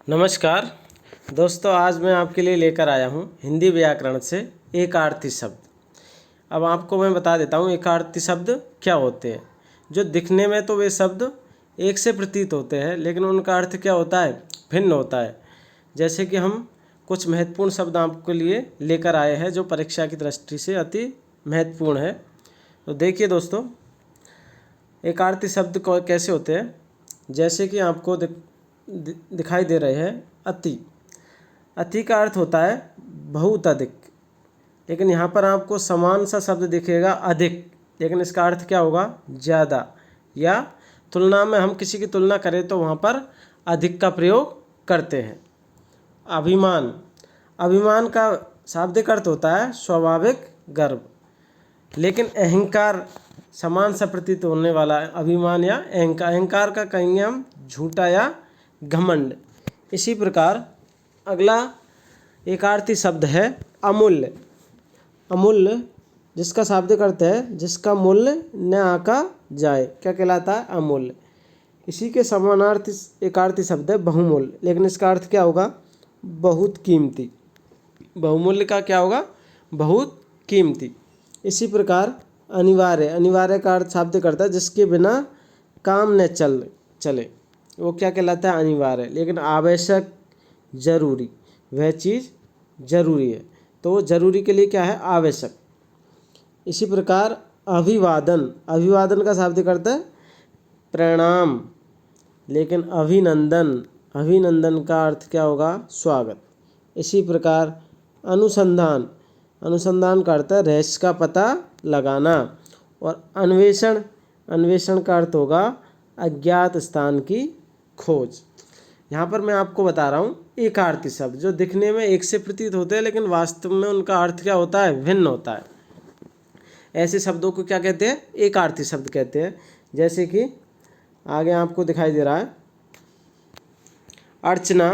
नमस्कार दोस्तों, आज मैं आपके लिए लेकर आया हूँ हिंदी व्याकरण से एकार्थी शब्द। अब आपको मैं बता देता हूँ एकार्थी शब्द क्या होते हैं। जो दिखने में तो वे शब्द एक से प्रतीत होते हैं, लेकिन उनका अर्थ क्या होता है, भिन्न होता है। जैसे कि हम कुछ महत्वपूर्ण शब्द आपके लिए लेकर आए हैं जो परीक्षा की दृष्टि से अति महत्वपूर्ण है। तो देखिए दोस्तों, एकार्थी शब्द कैसे होते हैं। जैसे कि आपको दिखाई दे रहे हैं अति। अति का अर्थ होता है बहुत अधिक, लेकिन यहाँ पर आपको समान सा शब्द दिखेगा अधिक, लेकिन इसका अर्थ क्या होगा, ज़्यादा। या तुलना में हम किसी की तुलना करें तो वहाँ पर अधिक का प्रयोग करते हैं। अभिमान, अभिमान का शाब्दिक अर्थ होता है स्वाभाविक गर्व, लेकिन अहंकार समान सा प्रतीत होने वाला है। अभिमान या अहंकार, अहंकार का कहेंगे हम झूठा या घमंड। इसी प्रकार अगला एकार्थी शब्द है अमूल्य। अमूल्य जिसका शाब्दिक अर्थ है जिसका मूल्य न आंका जाए, क्या कहलाता है, अमूल्य। इसी के समानार्थी एकार्थी शब्द है बहुमूल्य, लेकिन इसका अर्थ क्या होगा, बहुत कीमती। बहुमूल्य का क्या होगा, बहुत कीमती। इसी प्रकार अनिवार्य, अनिवार्य का अर्थ शाब्दिक अर्थ है जिसके बिना काम न चले, वो क्या कहलाता है, अनिवार्य। लेकिन आवश्यक, जरूरी, वह चीज़ जरूरी है तो वो जरूरी के लिए क्या है, आवश्यक। इसी प्रकार अभिवादन, अभिवादन का शाब्दिक अर्थ है प्रणाम, लेकिन अभिनंदन, अभिनंदन का अर्थ क्या होगा, स्वागत। इसी प्रकार अनुसंधान, अनुसंधान का अर्थ है रहस्य का पता लगाना। और अन्वेषण, अन्वेषण का अर्थ होगा अज्ञात स्थान की खोज। यहाँ पर मैं आपको बता रहा हूँ एकार्थी शब्द जो दिखने में एक से प्रतीत होते हैं, लेकिन वास्तव में उनका अर्थ क्या होता है, भिन्न होता है। ऐसे शब्दों को क्या कहते हैं, एकार्थी शब्द कहते हैं। जैसे कि आगे आपको दिखाई दे रहा है अर्चना।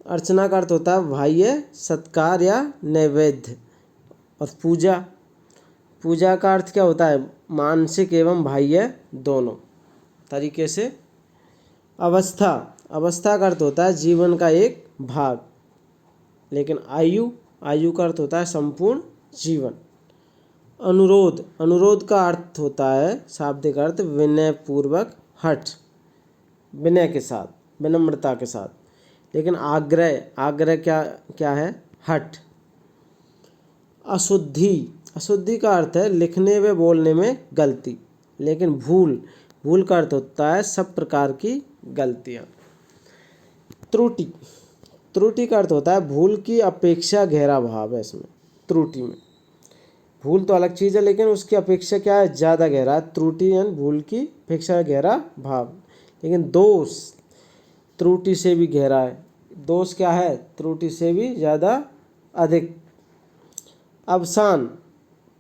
अर्चना का अर्थ होता है बाह्य सत्कार या नैवेद्य। और पूजा, पूजा का अर्थ क्या होता है, मानसिक एवं बाह्य दोनों तरीके से। अवस्था, अवस्था का अर्थ होता है जीवन का एक भाग, लेकिन आयु, आयु का अर्थ होता है संपूर्ण जीवन। अनुरोध, अनुरोध का अर्थ होता है शाब्दिक अर्थ विनय पूर्वक हठ, विनय के साथ, विनम्रता के साथ। लेकिन आग्रह, आग्रह क्या क्या है, हठ। अशुद्धि, अशुद्धि का अर्थ है लिखने व बोलने में गलती, लेकिन भूल, भूल का अर्थ होता है सब प्रकार की गलतियाँ। त्रुटि, त्रुटि का अर्थ होता है भूल की अपेक्षा गहरा भाव है इसमें, त्रुटि में। भूल तो अलग चीज़ है, लेकिन उसकी अपेक्षा क्या है, ज़्यादा गहरा है। त्रुटि यानी भूल की अपेक्षा गहरा भाव। लेकिन दोष त्रुटि से भी गहरा है, दोष क्या है, त्रुटि से भी ज़्यादा अधिक। अवसान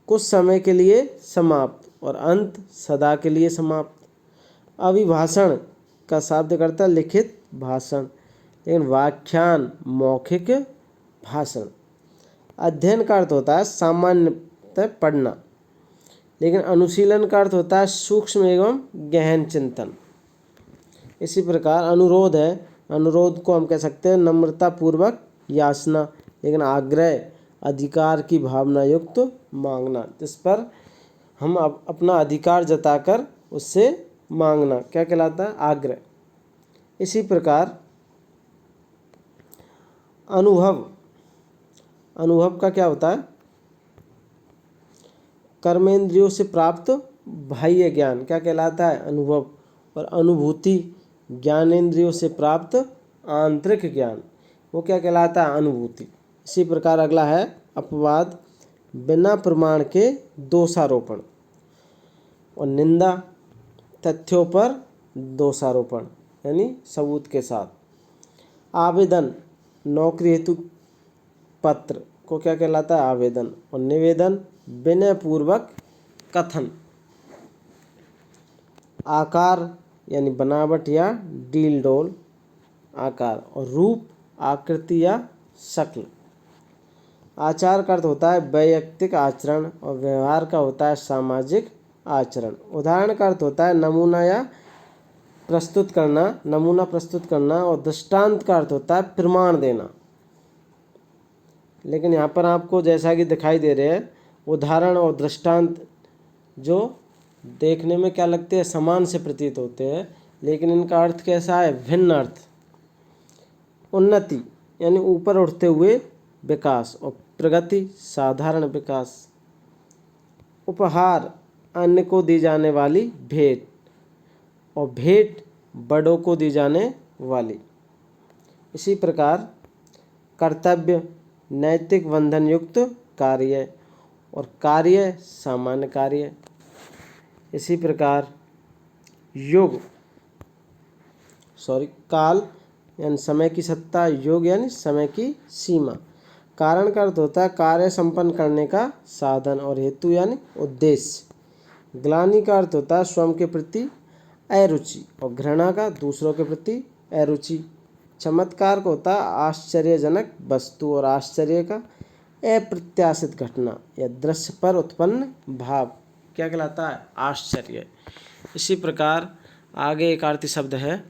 कुछ समय के लिए समाप्त, और अंत सदा के लिए समाप्त। अभिभाषण का शाब्दिक अर्थ है लिखित भाषण, लेकिन व्याख्यान मौखिक भाषण। अध्ययन का अर्थ होता है सामान्यतः पढ़ना, लेकिन अनुशीलन का अर्थ होता है सूक्ष्म एवं गहन चिंतन। इसी प्रकार अनुरोध है, अनुरोध को हम कह सकते हैं नम्रता पूर्वक याचना, लेकिन आग्रह अधिकार की भावना युक्त मांगना, जिस पर हम अपना अधिकार जताकर उससे मांगना, क्या कहलाता है, आग्रह। इसी प्रकार अनुभव, अनुभव का क्या होता है, कर्मेंद्रियों से प्राप्त बाह्य ज्ञान, क्या कहलाता है, अनुभव। और अनुभूति ज्ञानेंद्रियों से प्राप्त आंतरिक ज्ञान, वो क्या कहलाता है, अनुभूति। इसी प्रकार अगला है अपवाद, बिना प्रमाण के दोषारोपण। और निंदा तथ्यों पर दोषारोपण यानी सबूत के साथ। आवेदन नौकरी हेतु पत्र को क्या कहलाता है, आवेदन। और निवेदन विनय पूर्वक कथन। आकार यानी बनावट या डील डोल आकार। और रूप आकृति या शक्ल। आचार का अर्थ होता है वैयक्तिक आचरण, और व्यवहार का होता है सामाजिक आचरण। उदाहरण का अर्थ होता है नमूना या प्रस्तुत करना, नमूना प्रस्तुत करना, और दृष्टांत का अर्थ होता है प्रमाण देना। लेकिन यहाँ पर आपको जैसा कि दिखाई दे रहे हैं, उदाहरण और दृष्टांत जो देखने में क्या लगते हैं, समान से प्रतीत होते हैं, लेकिन इनका अर्थ कैसा है, भिन्न अर्थ। उन्नति यानी ऊपर उठते हुए विकास, और प्रगति साधारण विकास। उपहार अन्य को दी जाने वाली भेंट, और भेंट बड़ों को दी जाने वाली। इसी प्रकार कर्तव्य नैतिक बंधन युक्त कार्य, और कार्य सामान्य कार्य। इसी प्रकार काल यानी समय की सत्ता, योग यानी समय की सीमा। कारण का अर्थ होता है कार्य संपन्न करने का साधन, और हेतु यानी उद्देश्य। ग्लानि का अर्थ होता है स्वयं के प्रति अरुचि, और घृणा का दूसरों के प्रति अरुचि। चमत्कार का होता है आश्चर्यजनक वस्तु, और आश्चर्य का अप्रत्याशित घटना या दृश्य पर उत्पन्न भाव क्या कहलाता है, आश्चर्य। इसी प्रकार आगे एक अर्थी शब्द है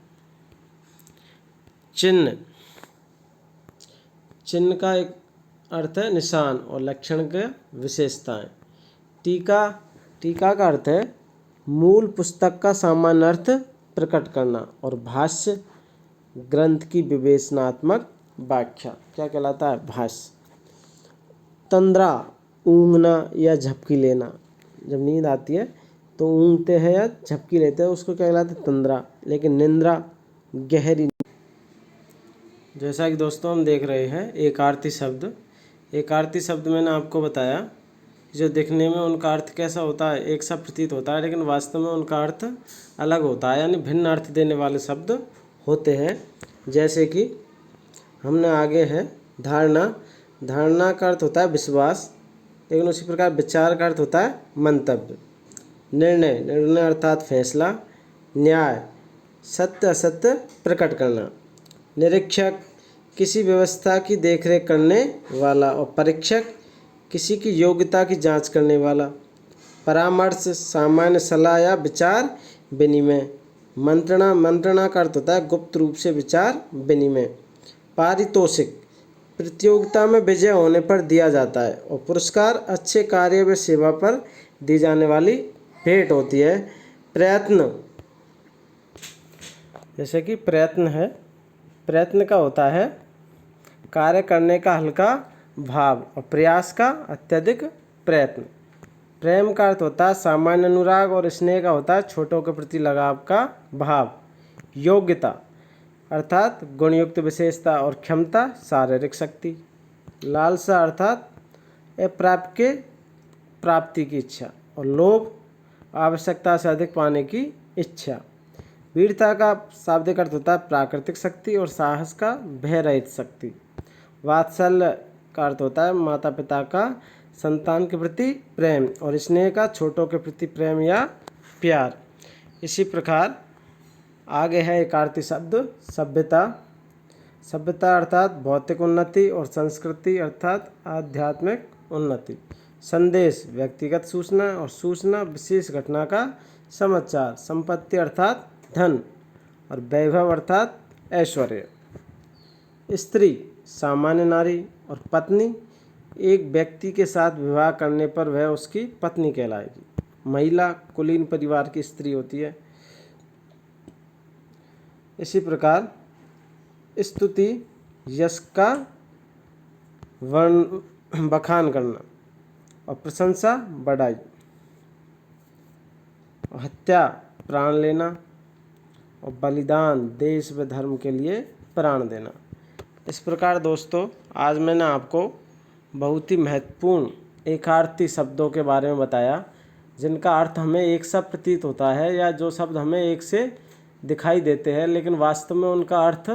चिन्ह। चिन्ह का एक अर्थ है निशान, और लक्षण के विशेषताएं। टीका का अर्थ है मूल पुस्तक का सामान्य अर्थ प्रकट करना, और भाष्य ग्रंथ की विवेचनात्मक व्याख्या क्या कहलाता है, भाष्य। तंद्रा ऊँघना या झपकी लेना, जब नींद आती है तो ऊँघते हैं या झपकी लेते हैं, उसको क्या कहलाता है, तंद्रा। लेकिन निंद्रा गहरी। जैसा कि दोस्तों हम देख रहे हैं एकार्थी शब्द। एकार्थी शब्द मैंने आपको बताया जो दिखने में उनका अर्थ कैसा होता है, एक सा प्रतीत होता है, लेकिन वास्तव में उनका अर्थ अलग होता है, यानी भिन्न अर्थ देने वाले शब्द होते हैं। जैसे कि हमने आगे है धारणा। धारणा का अर्थ होता है विश्वास, लेकिन उसी प्रकार विचार का अर्थ होता है मंतव्य। निर्णय, निर्णय अर्थात फैसला। न्याय, सत्य असत्य प्रकट करना। निरीक्षक, किसी व्यवस्था की देखरेख करने वाला, और परीक्षक, किसी की योग्यता की जांच करने वाला। परामर्श, सामान्य सलाह या विचार विनिमय। मंत्रणा, मंत्रणा का अर्थ होता है गुप्त रूप से विचार विनिमय। पारितोषिक, प्रतियोगिता में विजय होने पर दिया जाता है, और पुरस्कार अच्छे कार्य व सेवा पर दी जाने वाली भेंट होती है। प्रयत्न, जैसे कि प्रयत्न है, प्रयत्न का होता है कार्य करने का हल्का भाव, और प्रयास का अत्यधिक प्रयत्न। प्रेम का अर्थ होता है सामान्य अनुराग, और स्नेह का होता है छोटों के प्रति लगाव का भाव। योग्यता अर्थात गुणयुक्त विशेषता, और क्षमता शारीरिक शक्ति। लालसा अर्थात अप्राप्य के प्राप्ति की इच्छा, और लोभ आवश्यकता से अधिक पाने की इच्छा। वीरता का शाब्दिक अर्थ होता है प्राकृतिक शक्ति, और साहस का भय रहित शक्ति। वात्सल्य का अर्थ होता है माता पिता का संतान के प्रति प्रेम, और स्नेह का छोटों के प्रति प्रेम या प्यार। इसी प्रकार आगे है एक अर्थी शब्द सभ्यता। सभ्यता अर्थात भौतिक उन्नति, और संस्कृति अर्थात आध्यात्मिक उन्नति। संदेश, व्यक्तिगत सूचना, और सूचना विशेष घटना का समाचार। संपत्ति अर्थात धन, और वैभव अर्थात ऐश्वर्य। स्त्री, सामान्य नारी, और पत्नी, एक व्यक्ति के साथ विवाह करने पर वह उसकी पत्नी कहलाएगी। महिला कुलीन परिवार की स्त्री होती है। इसी प्रकार स्तुति, यश का बखान करना, और प्रशंसा बढ़ाई। हत्या, प्राण लेना, और बलिदान, देश व धर्म के लिए प्राण देना। इस प्रकार दोस्तों आज मैंने आपको बहुत ही महत्वपूर्ण एकार्थी शब्दों के बारे में बताया, जिनका अर्थ हमें एक सा प्रतीत होता है, या जो शब्द हमें एक से दिखाई देते हैं, लेकिन वास्तव में उनका अर्थ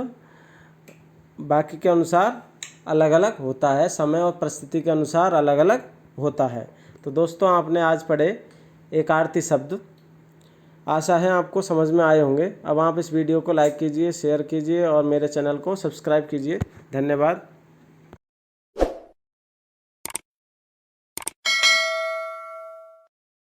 बाकी के अनुसार अलग अलग होता है, समय और परिस्थिति के अनुसार अलग अलग होता है। तो दोस्तों आपने आज पढ़े एकार्थी शब्द, आशा है आपको समझ में आए होंगे। अब आप इस वीडियो को लाइक कीजिए, शेयर कीजिए, और मेरे चैनल को सब्सक्राइब कीजिए। धन्यवाद।